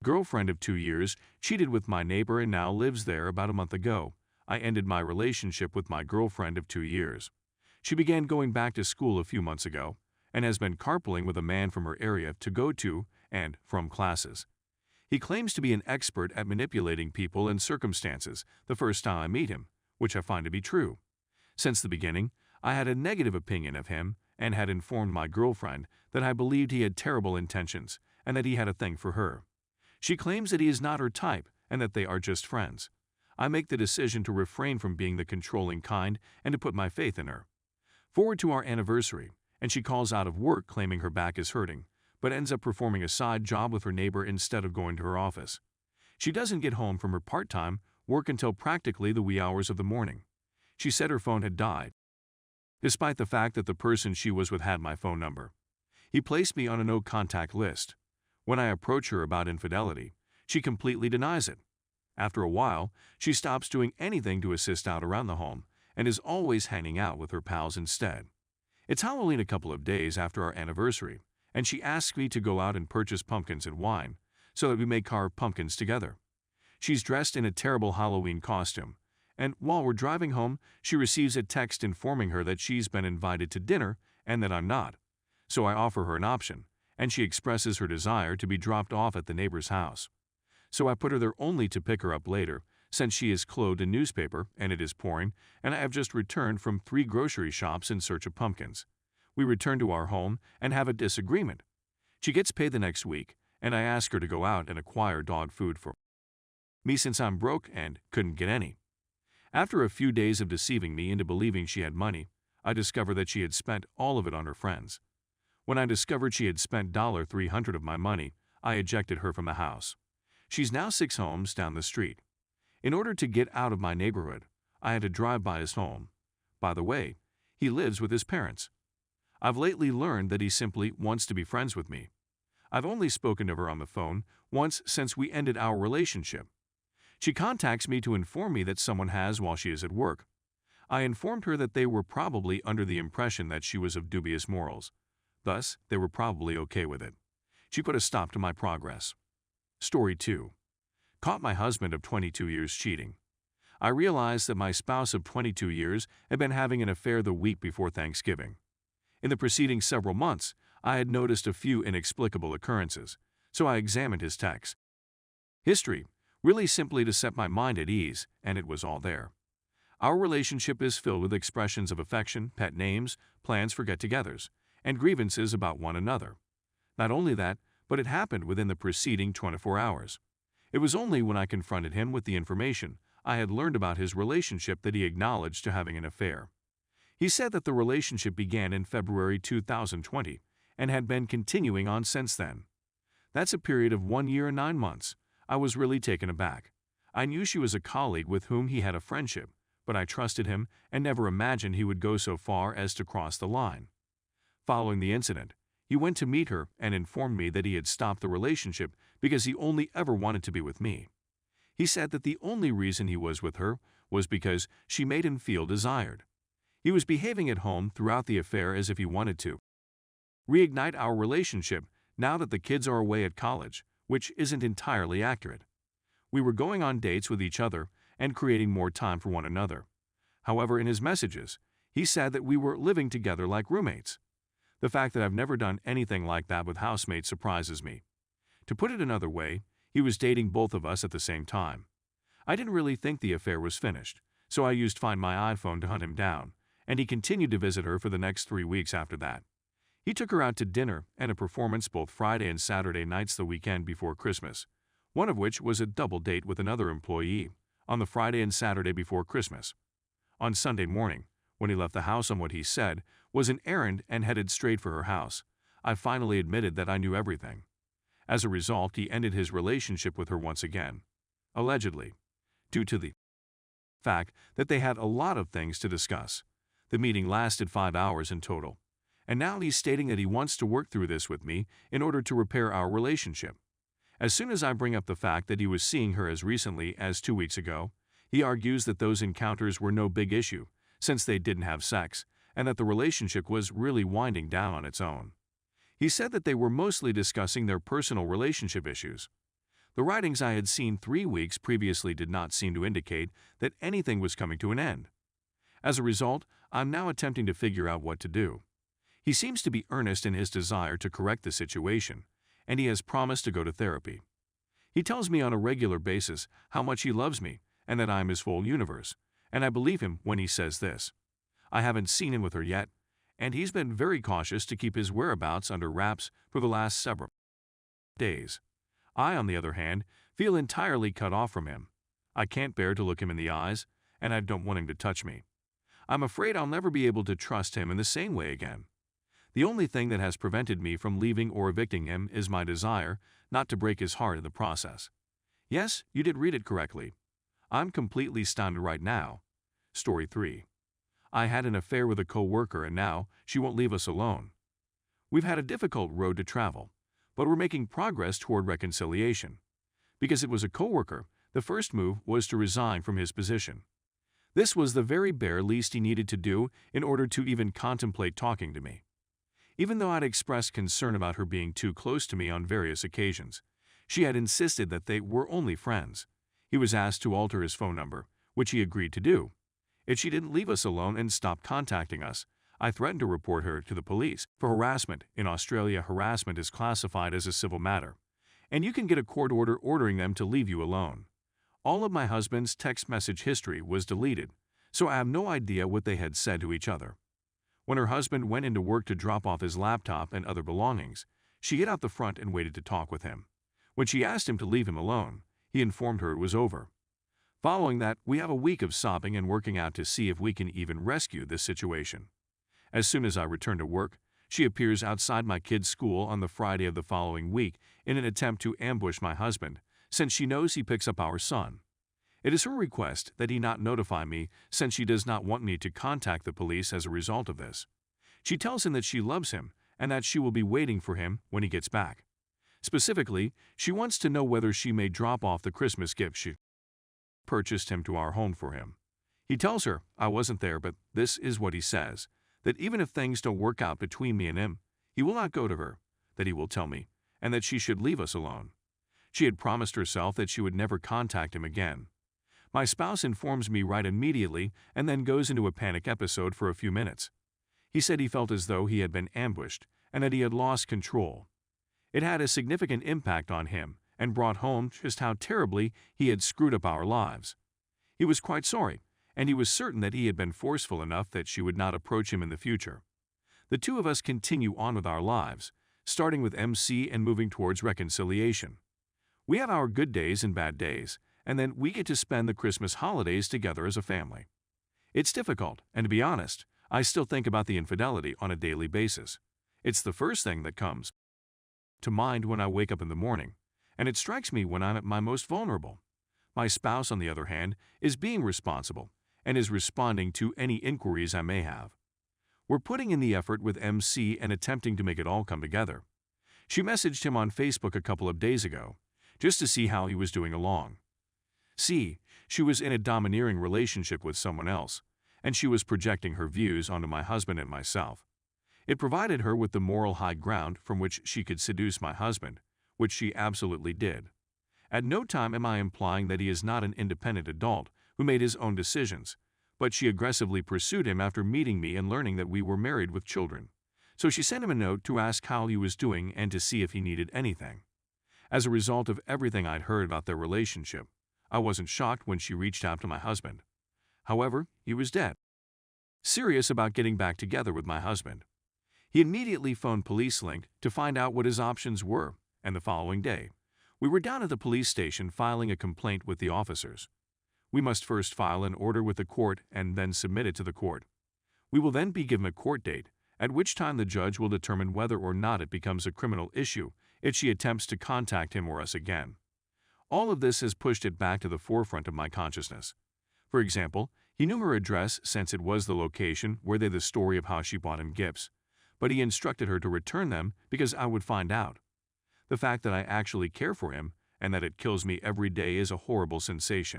Girlfriend of 2 years cheated with my neighbor and now lives there. About a month ago, I ended my relationship with my girlfriend of 2 years. She began going back to school a few months ago and has been carpooling with a man from her area to go to and from classes. He claims to be an expert at manipulating people and circumstances the first time I meet him, which I find to be true. Since the beginning, I had a negative opinion of him and had informed my girlfriend that I believed he had terrible intentions and that he had a thing for her. She claims that he is not her type and that they are just friends. I make the decision to refrain from being the controlling kind and to put my faith in her. Forward to our anniversary, and she calls out of work claiming her back is hurting, but ends up performing a side job with her neighbor instead of going to her office. She doesn't get home from her part-time work until practically the wee hours of the morning. She said her phone had died, despite the fact that the person she was with had my phone number. He placed me on a no-contact list. When I approach her about infidelity, she completely denies it. After a while, she stops doing anything to assist out around the home and is always hanging out with her pals instead. It's Halloween a couple of days after our anniversary, and she asks me to go out and purchase pumpkins and wine so that we may carve pumpkins together. She's dressed in a terrible Halloween costume, and while we're driving home, she receives a text informing her that she's been invited to dinner and that I'm not. So I offer her an option, and she expresses her desire to be dropped off at the neighbor's house. So I put her there only to pick her up later, since she is clothed in newspaper and it is pouring, and I have just returned from 3 grocery shops in search of pumpkins. We return to our home and have a disagreement. She gets paid the next week, and I ask her to go out and acquire dog food for me since I'm broke and couldn't get any. After a few days of deceiving me into believing she had money, I discovered that she had spent all of it on her friends. When I discovered she had spent $300 of my money, I ejected her from the house. She's now 6 homes down the street. In order to get out of my neighborhood, I had to drive by his home. By the way, he lives with his parents. I've lately learned that he simply wants to be friends with me. I've only spoken to her on the phone once since we ended our relationship. She contacts me to inform me that someone has while she is at work. I informed her that they were probably under the impression that she was of dubious morals. Thus, they were probably okay with it. She put a stop to my progress. Story 2. Caught my husband of 22 years cheating. I realized that my spouse of 22 years had been having an affair the week before Thanksgiving. In the preceding several months, I had noticed a few inexplicable occurrences, so I examined his text history, really simply to set my mind at ease, and it was all there. Our relationship is filled with expressions of affection, pet names, plans for get-togethers, and grievances about one another. Not only that, but it happened within the preceding 24 hours. It was only when I confronted him with the information I had learned about his relationship that he acknowledged to having an affair. He said that the relationship began in February 2020 and had been continuing on since then. That's a period of 1 year and 9 months. I was really taken aback. I knew she was a colleague with whom he had a friendship, but I trusted him and never imagined he would go so far as to cross the line. Following the incident, he went to meet her and informed me that he had stopped the relationship because he only ever wanted to be with me. He said that the only reason he was with her was because she made him feel desired. He was behaving at home throughout the affair as if he wanted to reignite our relationship now that the kids are away at college, which isn't entirely accurate. We were going on dates with each other and creating more time for one another. However, in his messages, he said that we were living together like roommates. The fact that I've never done anything like that with housemates surprises me. To put it another way, he was dating both of us at the same time. I didn't really think the affair was finished, so I used Find My iPhone to hunt him down, and he continued to visit her for the next 3 weeks after that. He took her out to dinner and a performance both Friday and Saturday nights the weekend before Christmas, one of which was a double date with another employee on the Friday and Saturday before Christmas. On Sunday morning, when he left the house on what he said was an errand and headed straight for her house, I finally admitted that I knew everything. As a result, he ended his relationship with her once again, allegedly, due to the fact that they had a lot of things to discuss. The meeting lasted 5 hours in total, and now he's stating that he wants to work through this with me in order to repair our relationship. As soon as I bring up the fact that he was seeing her as recently as 2 weeks ago, he argues that those encounters were no big issue since they didn't have sex and that the relationship was really winding down on its own. He said that they were mostly discussing their personal relationship issues. The writings I had seen 3 weeks previously did not seem to indicate that anything was coming to an end. As a result, I'm now attempting to figure out what to do. He seems to be earnest in his desire to correct the situation, and he has promised to go to therapy. He tells me on a regular basis how much he loves me and that I am his full universe, and I believe him when he says this. I haven't seen him with her yet, and he's been very cautious to keep his whereabouts under wraps for the last several days. I, on the other hand, feel entirely cut off from him. I can't bear to look him in the eyes, and I don't want him to touch me. I'm afraid I'll never be able to trust him in the same way again. The only thing that has prevented me from leaving or evicting him is my desire not to break his heart in the process. Yes, you did read it correctly. I'm completely stunned right now. Story 3. I had an affair with a co-worker and now she won't leave us alone. We've had a difficult road to travel, but we're making progress toward reconciliation. Because it was a co-worker, the first move was to resign from his position. This was the very bare least he needed to do in order to even contemplate talking to me. Even though I'd expressed concern about her being too close to me on various occasions, she had insisted that they were only friends. He was asked to alter his phone number, which he agreed to do. If she didn't leave us alone and stop contacting us, I threatened to report her to the police for harassment. In Australia, harassment is classified as a civil matter, and you can get a court order ordering them to leave you alone. All of my husband's text message history was deleted, so I have no idea what they had said to each other. When her husband went into work to drop off his laptop and other belongings, she hid out the front and waited to talk with him. When she asked him to leave him alone, he informed her it was over. Following that, we have a week of sobbing and working out to see if we can even rescue this situation. As soon as I return to work, she appears outside my kid's school on the Friday of the following week in an attempt to ambush my husband, since she knows he picks up our son. It is her request that he not notify me since she does not want me to contact the police as a result of this. She tells him that she loves him and that she will be waiting for him when he gets back. Specifically, she wants to know whether she may drop off the Christmas gift she purchased him to our home for him. He tells her I wasn't there, but this is what he says, that even if things don't work out between me and him, he will not go to her, that he will tell me, and that she should leave us alone. She had promised herself that she would never contact him again. My spouse informs me right immediately and then goes into a panic episode for a few minutes. He said he felt as though he had been ambushed and that he had lost control. It had a significant impact on him and brought home just how terribly he had screwed up our lives. He was quite sorry, and he was certain that he had been forceful enough that she would not approach him in the future. The two of us continue on with our lives, starting with MC and moving towards reconciliation. We have our good days and bad days, and then we get to spend the Christmas holidays together as a family. It's difficult, and to be honest, I still think about the infidelity on a daily basis. It's the first thing that comes to mind when I wake up in the morning, and it strikes me when I'm at my most vulnerable. My spouse, on the other hand, is being responsible and is responding to any inquiries I may have. We're putting in the effort with MC and attempting to make it all come together. She messaged him on Facebook a couple of days ago, just to see how he was doing along. See, she was in a domineering relationship with someone else, and she was projecting her views onto my husband and myself. It provided her with the moral high ground from which she could seduce my husband, which she absolutely did. At no time am I implying that he is not an independent adult who made his own decisions, but she aggressively pursued him after meeting me and learning that we were married with children. So she sent him a note to ask how he was doing and to see if he needed anything. As a result of everything I'd heard about their relationship, I wasn't shocked when she reached out to my husband. However, he was dead serious about getting back together with my husband. He immediately phoned Police Link to find out what his options were, and the following day, we were down at the police station filing a complaint with the officers. We must first file an order with the court and then submit it to the court. We will then be given a court date, at which time the judge will determine whether or not it becomes a criminal issue if she attempts to contact him or us again. All of this has pushed it back to the forefront of my consciousness. For example, he knew her address since it was the location where they the story of how she bought him gifts, but he instructed her to return them because I would find out. The fact that I actually care for him and that it kills me every day is a horrible sensation.